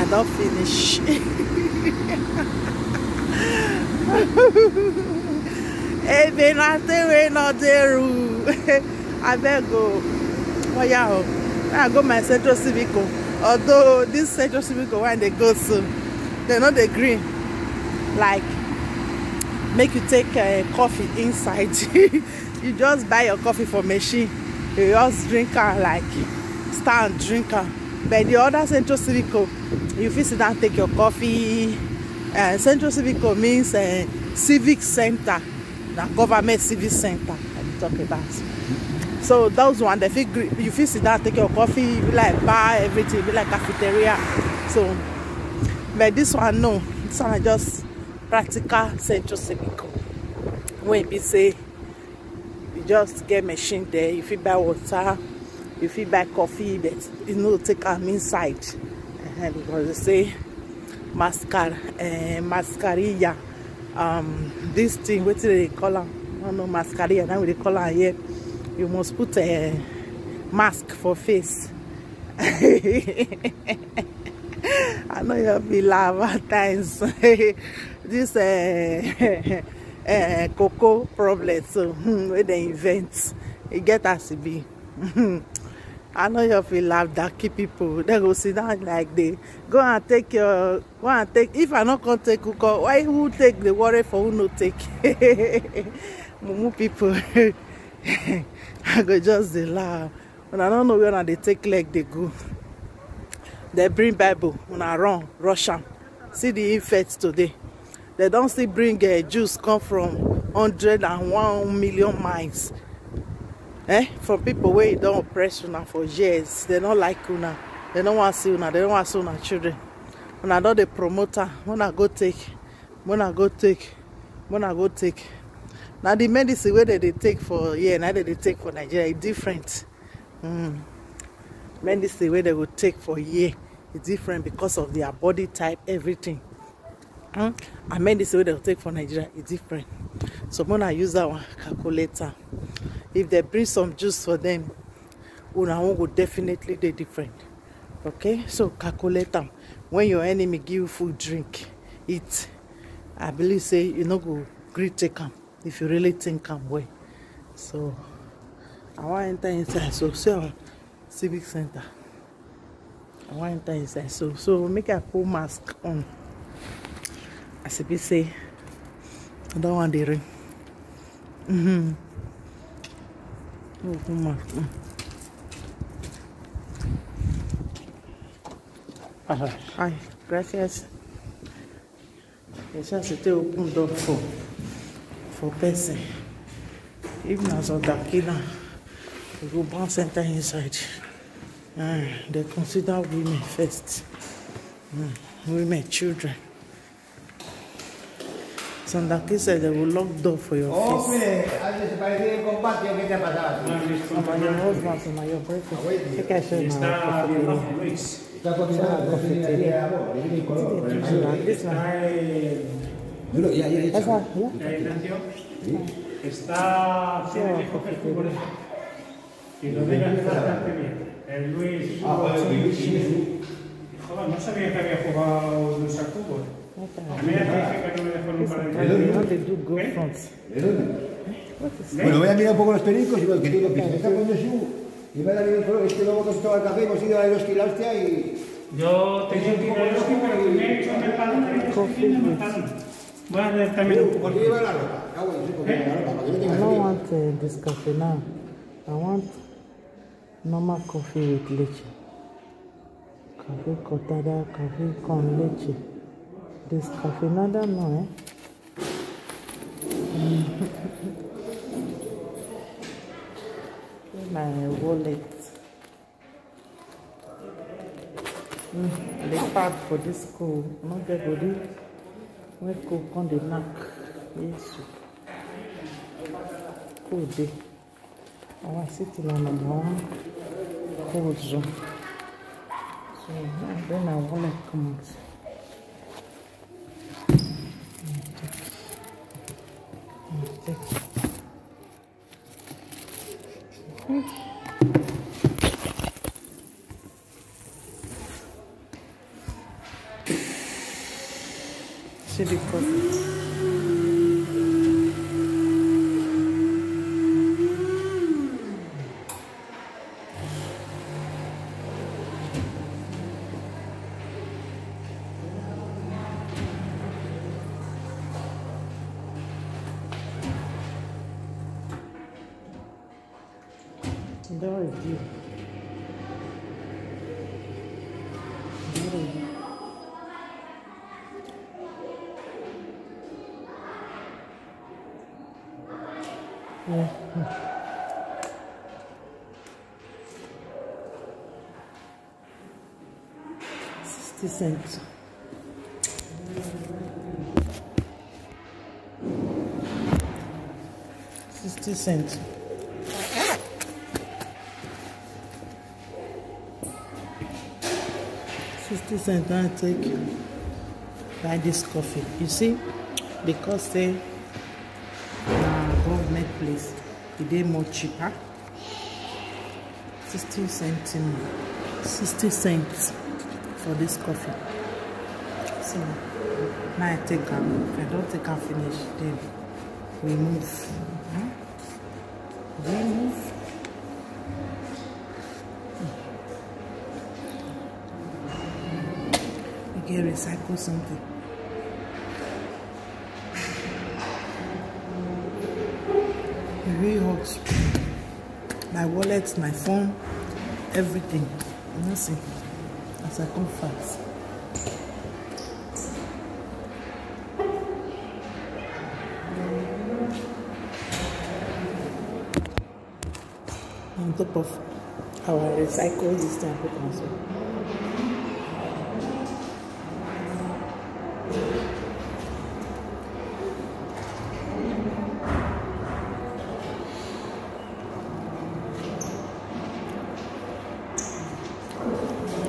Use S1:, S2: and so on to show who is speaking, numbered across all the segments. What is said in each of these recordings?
S1: don't finish. Hey, be not there, not there. I better go. Oh yeah, I go my Central Civico. Although this Central Civico when they go soon, they're not the green. Like make you take coffee inside. You just buy your coffee from machine. You just drink her like stand drinker. But the other Central Civico, you fit sit down take your coffee. Central Civico means civic center, the government civic center. I'm talking about. So those one, they fit you fit sit down take your coffee, you like bar everything, be like cafeteria. So, but this one no, this one is just practical Central Civico. When you say you just get machine there, you fit buy water, you fit buy coffee, but you know take them inside. Because they say mascarilla. This thing, what do they call them? I don't know, mascarilla. Now they call them here. You must put a mask for face. I know you'll be laugh at times. This cocoa problem, so where they invent, it get as it be. I know you feel laugh that keep people. They go sit down like they go and take your if I not gonna take cocoa, why who take the worry for who no take? Mumu people. I go just the laugh. When I don't know where they take leg they go. They bring Bible when I run, Russian. See the effects today. They don't still bring juice come from 101 million miles. From people where you don't oppress una for years. They don't like una. They don't want to see una. They don't want to see una children. When I do the promoter, when I go take. Now the medicine where they take for now they take for Nigeria is different. Medicine where they will take for is different because of their body type, everything. And medicine where they will take for Nigeria is different. So when I use that one calculator, if they bring some juice for them, una will definitely be different. Okay, so calculate them. When your enemy give you food, drink, eat. I believe say you no go great take them if you really think I'm way. So I want to enter inside. So civic center. I want to enter inside. So make a full mask on. As if you say, I don't want the ring. Full mask. Hi, gracias. Yes, I still open door for person. Even as a Dakina, we go bounce center inside. They consider women first. Women, children. Some Daki said they will lock door for your face. About your husband, so your boyfriend. I can show you now. This one.
S2: Está tiene coger fútbol y lo dejan bastante bien. El Luis. Joder, no sabía que había jugado Luis al fútbol. A mí me dije que no me dejó nunca de
S3: Bueno, voy a mirar un poco los pericos y bueno, que digo, que se me está poniendo su. Y me ha dado el color, luego que estaba el café, hemos ido a la hostia y.
S2: Yo tenía que ir a los pero me he hecho el pan, voy a ver también un poco.
S3: ¿Por qué lleva la ropa?
S1: I don't want this coffee now. I want normal coffee with leche. Coffee cottada, coffee con leche. This coffee, nada no, My wallet. The pack for this school. Not the body. We cook on the neck. Yes. Cold day. I was sitting on the warm cold zone. So then I wallet come out. See the coffee. There is you. Yeah. 60 cents. $60. 60 cents. I take buy this coffee. You see, because they government place, it more cheaper. 60 cents. 60 cents for this coffee. So now I take her. If I don't take her finish, then we move. Remove. We can recycle something. It's really hot. My wallet, my phone, everything. You know, see, as I come fast. On top of our recycle this time, also.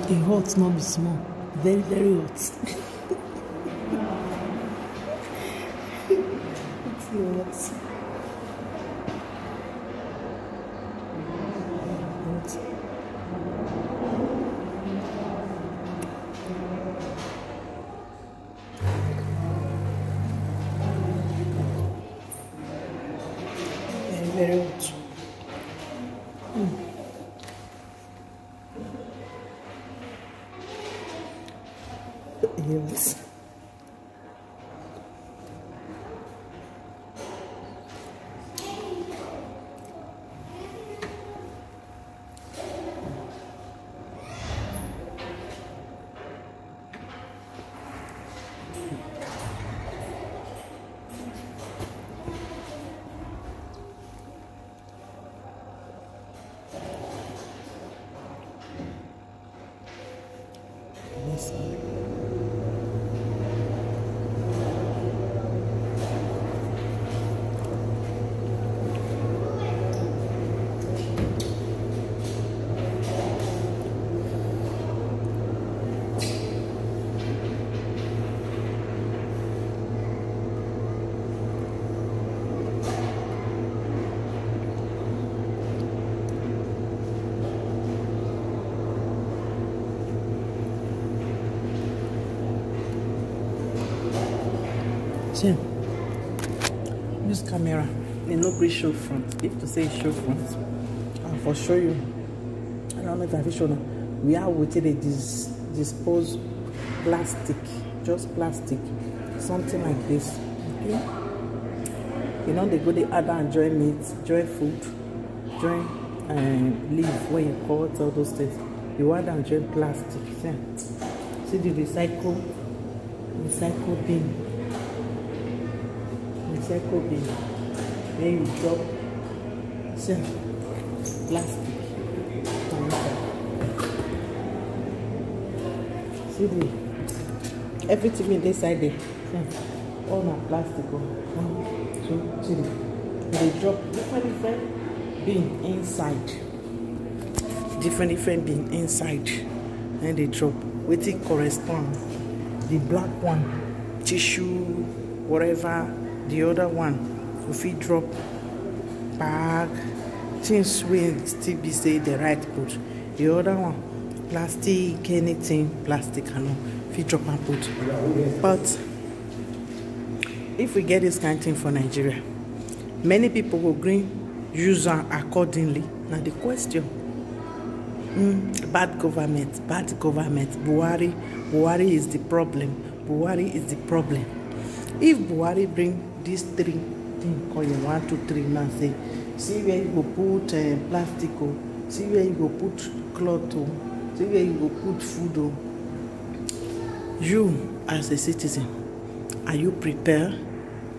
S1: The hot not be small, very, very hot. It's hot. Very hot. Yes. See, this camera, they no great show front. If to say show front, I'll for show you. I don't know if I will show now. We are waiting a dispose plastic, just plastic, something like this. Okay, you know they go the other and join meat, join food, join leaf where you call it all those things. You add and join plastic. See the recycle bin. Recycle bin. Then you drop some plastic. See the everything in this side there. All my plastic. 1, 2, 3. They drop different bin inside. Different bin inside. And they drop. With it correspond. The black one, tissue, whatever. The other one, if we drop bag, things will still be say the right put. The other one, plastic, anything, plastic, I know, if we drop and put. But if we get this kind of thing for Nigeria, many people will agree, use them accordingly. Now the question, bad government. Buhari is the problem. Buhari is the problem. If Buhari bring these three things, call you 1, 2, 3 now, say, see where you go put plastic, see where you go put cloth, see where you go put food. You as a citizen, are you prepared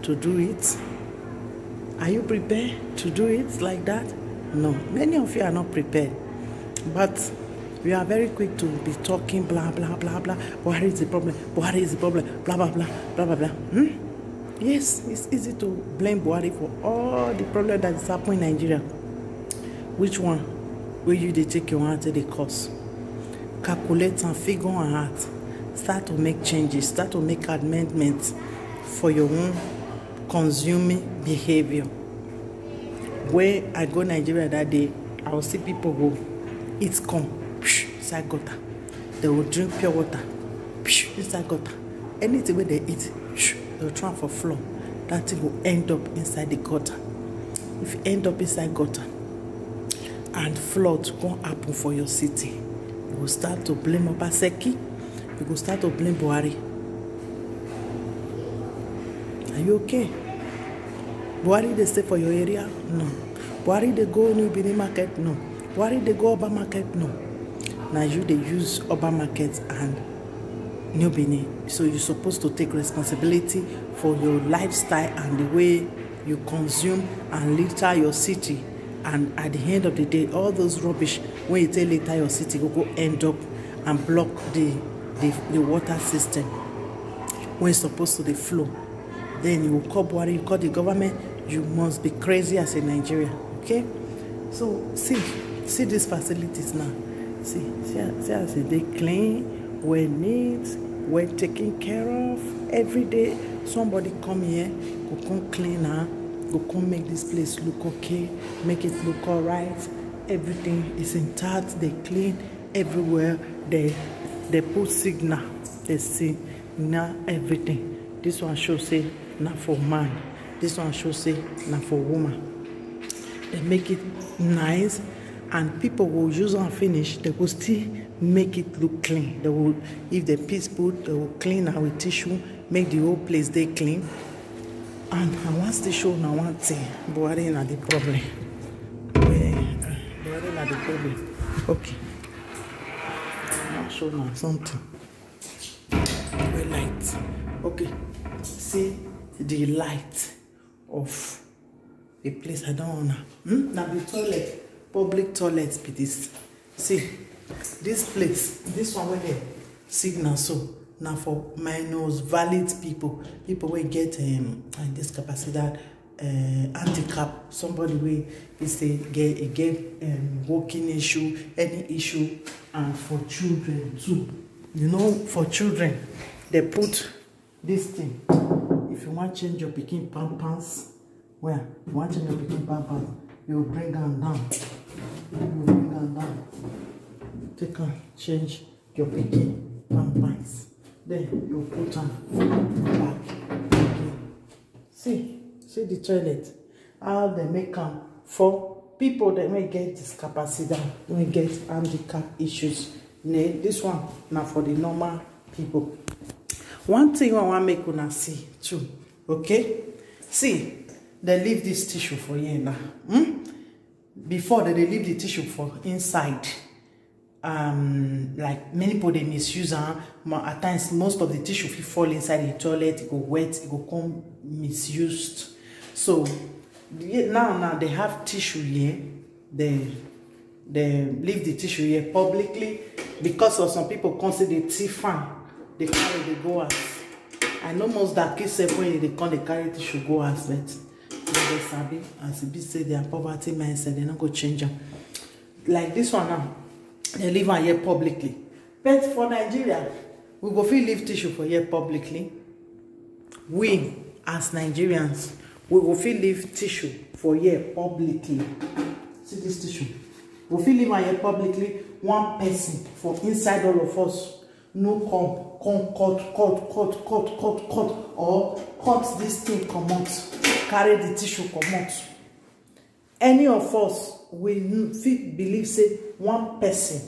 S1: to do it? Are you prepared to do it like that? No, many of you are not prepared. But we are very quick to be talking blah blah blah blah. Buhari is the problem. Buhari is the problem. Blah blah blah blah blah blah. Yes, it's easy to blame Buhari for all the problem that is happening in Nigeria. Which one will you take your hand to the course? Calculate and figure out. Start to make changes. Start to make amendments for your own consuming behavior. When I go Nigeria that day, I will see people go eat corn inside gutter. They will drink pure water inside gutter. Anything where they eat, they will try for floor. That thing will end up inside the gutter. If you end up inside gutter and flood won't happen for your city, you will start to blame Obaseki. You will start to blame Buhari. Are you okay? Buhari they stay for your area? No. Buhari they go New Benin market? No. Buhari they go Oba market? No. Now you they use Oba market and New Benin. So you're supposed to take responsibility for your lifestyle and the way you consume and litter your city. And at the end of the day, all those rubbish when you take litter your city will go end up and block the water system when it's supposed to the flow. Then you will call Buhari, you call the government. You must be crazy as a Nigerian, okay? So see these facilities now. See as they clean, well neat, well taken care of. Every day somebody come here, go come clean her, go come make this place look okay, make it look all right. Everything is intact. They clean everywhere. They put signal. They see now everything. This one shows say not for man. This one shows say not for woman. They make it nice, and people will use and finish. They will still make it look clean. They will, if they piece put, they will clean out with tissue, make the whole place they clean. And once they show now one thing, Buhari not the problem. Buhari not the problem. Okay. I'll show now something. Very light. Okay. See the light of a place I don't know. Now the toilet, public toilet be this. See, this place, this one where they signal so now for minus valid people will get discapacidad, handicap, somebody will get walking issue, any issue, and for children too. You know, for children, they put this thing. If you want to change your Peking pampers, well, you want to change your Peking pampers, you will bring them down. You will bring them down. Take and change your Peking pampers. Then you put them back again. See the toilet. How they make them for people that may get discapacidad, may get handicap issues. This one now for the normal people. One thing I want to make una see too, okay? See, they leave this tissue for here now. Before they leave the tissue for inside. Like many people they misuse them. At times, most of the tissue will fall inside the toilet. It go wet. It go come misused. So now they have tissue here. They leave the tissue here publicly because of some people consider the fan. They carry the go out. I know most that kids say when they come, they carry tissue go out, but they sabi as it be say their poverty mindset, they not go change them. Like this one now, they leave her here publicly. But for Nigeria, we go feel leave tissue for here publicly. We as Nigerians, we go feel leave tissue for here publicly. See this tissue. We feel leave her here publicly. One person for inside all of us no come cut or cut this thing comot, carry the tissue comot. Any of us we fit believe say one person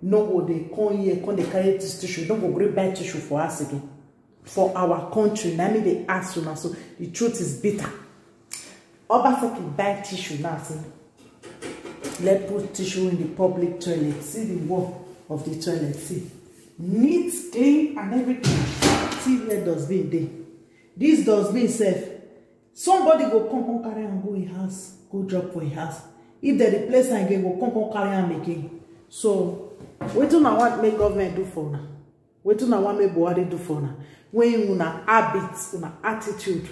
S1: no go dey come here come dey carry this tissue, don't go gree buy tissue for us again. For our country, na me dey ask una, so the truth is bitter. Obaseki buy tissue now, say let's put tissue in the public toilet. See the wall of the toilet, see, neat, clean and everything. See where dustbin dey. This dustbin sef, somebody go come carry am go his house, go drop for his house. If they replace am again, go come carry am again. So wetin una want make government do for una? Wetin una want make Buhari do for una? When una habits, una attitude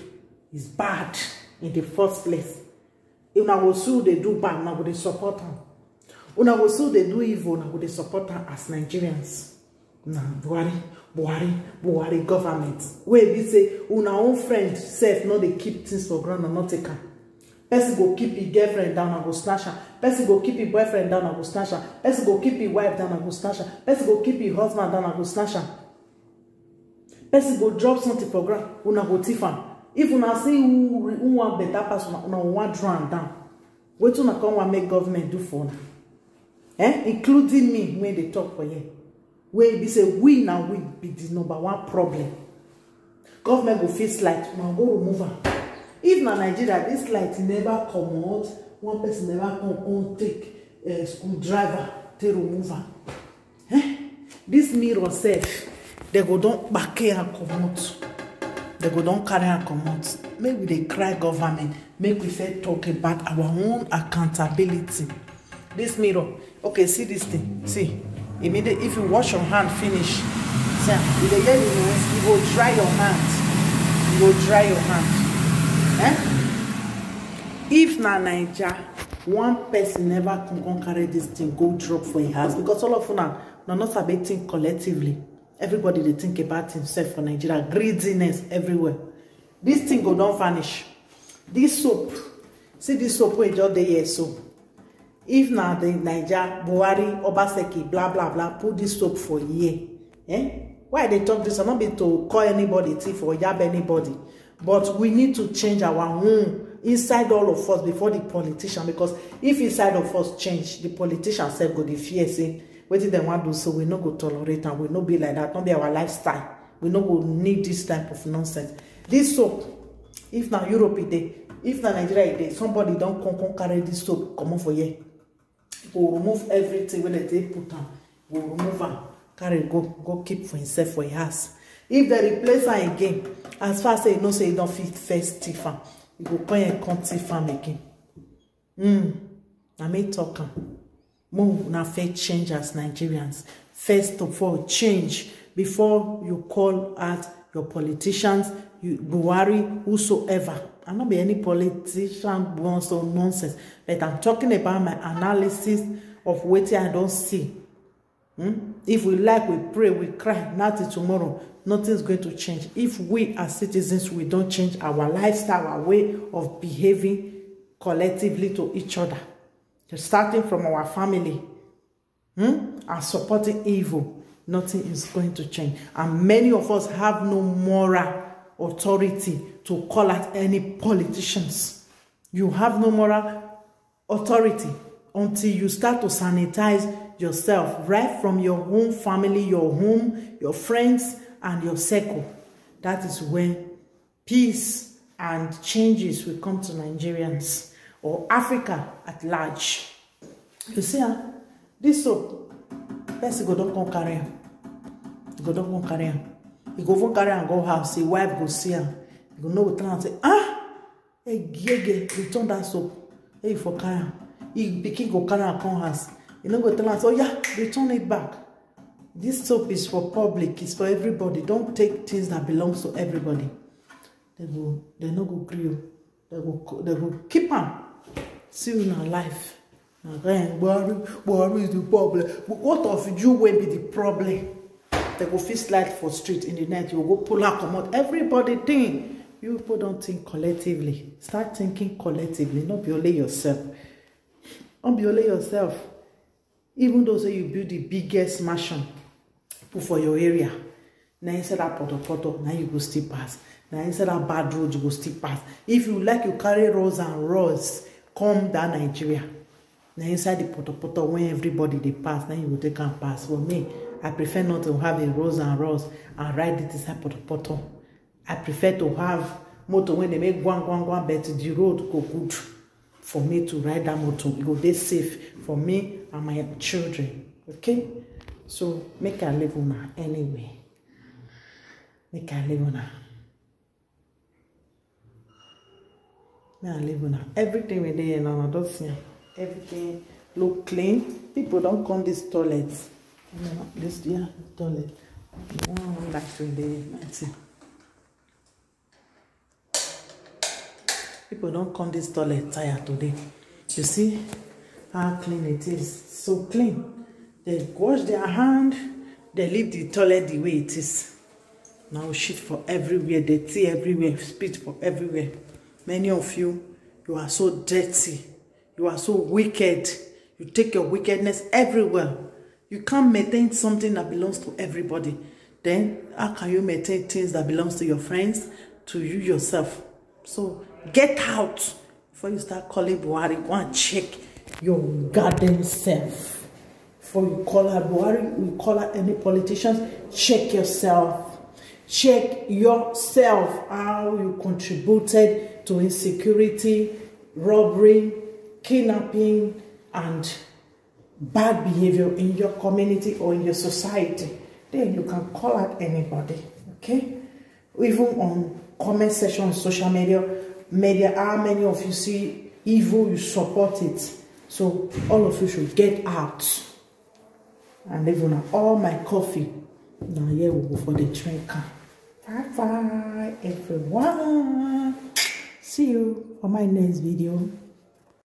S1: is bad in the first place. Una go sue they do bad, una go dey support am. Una go sue they do evil, una go dey support am as Nigerians. Nah, Buhari government. Wey be say una own friend self no dey keep things for ground and not take am. Person go keep his girlfriend down and go snatch her. Person go keep his boyfriend down and go snatch her. Person go keep his wife down and go snatch her. Person go keep his husband down and go snatch her. Person go drop something for ground, una go thief am. If una see who want better pass, una want draw am down. Wetin una come want make government do for una? Including me when they talk for here. Wey be say we now we be the number one problem. Government go fix light, una go remove am. If na Nigeria, this light never come out, one person never come on take a screwdriver to remove am. This mirror self, they go don back and come out. They go don carry and come out. Make we dey cry government. Make we first talk about our own accountability. This mirror, okay, see this thing. See, immediately if you wash your hand, finish. See, if they get you go dry your hand. You go dry your hand. If na Naija, one person never can carry this thing, go drop for a house, because all of una not sabi think collectively. Everybody they think about himself for Nigeria. Greediness everywhere. This thing go don't vanish. This soap, see this soap we just dey here so. If na the Naija, Buhari, Obaseki, blah blah blah, put this soap for a year. Why they talk this? I'm not be to call anybody thief or yab anybody. But we need to change our own inside all of us before the politician. Because if inside of us change, the politician said go the fear say, what did they want to do? So we no go tolerate and we no be like that. Not be our lifestyle. We no go need this type of nonsense. This soap, if na Europe it dey, if na Nigeria it dey, somebody don't come carry this soap come on for here. We'll remove everything when they put on. We'll remove am, carry go keep for himself for his house. If they replace am again, as far as you know say you don't fit first thief am, you go come and come thief am again. I may talk am. Move na fair change as Nigerians. First of all, change before you call out your politicians, Buhari, whosoever. I'm not be any politician wants or nonsense, but I'm talking about my analysis of what I don't see. If we like, we pray, we cry, nothing tomorrow, nothing's going to change. If we as citizens, we don't change our lifestyle, our way of behaving collectively to each other, starting from our family, and supporting evil, nothing is going to change. And many of us have no moral authority to call out any politicians. You have no moral authority until you start to sanitize yourself right from your own family, your home, your friends, and your circle. That is when peace and changes will come to Nigerians or Africa at large. You see, this soap, person go don't come carry him. Go don't come carry him. He go for carry and go house. His wife go see him. He go know what and say, hey, gege, return that soap. Hey, for carry him. He begin go carry and come house. You know, go tell him, oh yeah, return it back. This soap is for public. It's for everybody. Don't take things that belongs to everybody. They no go grill. They go keep on. See you in our life. Buhari is the problem. But what of you will be the problem? They go fix light for street in the night. You go pull out, come out. Everybody think. You people don't think collectively. Start thinking collectively. Not be only yourself. Don't be only yourself. Even though say you build the biggest mansion, people for your area. Now inside that poto, now you go still pass. Now inside that bad road, you go still pass. If you like, you carry rows and rows, come down Nigeria. Now inside the poto, when everybody they pass, now you will take and pass. For me, I prefer not to have a rows and rows and ride it inside poto. I prefer to have motor when they make guan, but the road go good for me to ride that motor. It go dey safe for me and my children. Okay? So make I live on her anyway. Make I live on her. Make I live on her. Everything we do now, don't see everything look clean. People don't come this toilet. This toilet. One like today. People don't come this toilet tired today. You see how clean it is. So clean. They wash their hand. They leave the toilet the way it is. Now shit for everywhere. Dirty everywhere. Spit for everywhere. Many of you are so dirty. You are so wicked. You take your wickedness everywhere. You can't maintain something that belongs to everybody. Then how can you maintain things that belongs to your friends, to you yourself? So get out before you start calling Buhari. Go and check your goddamn self. Before you call her Buhari, you call her any politicians, check yourself. Check yourself how you contributed to insecurity, robbery, kidnapping, and bad behavior in your community or in your society. Then you can call out anybody. Okay? Even on comment section on social media, how many of you see evil, you support it. So all of you should get out and even all my coffee. Now here we go for the drinker. Bye everyone. See you for my next video.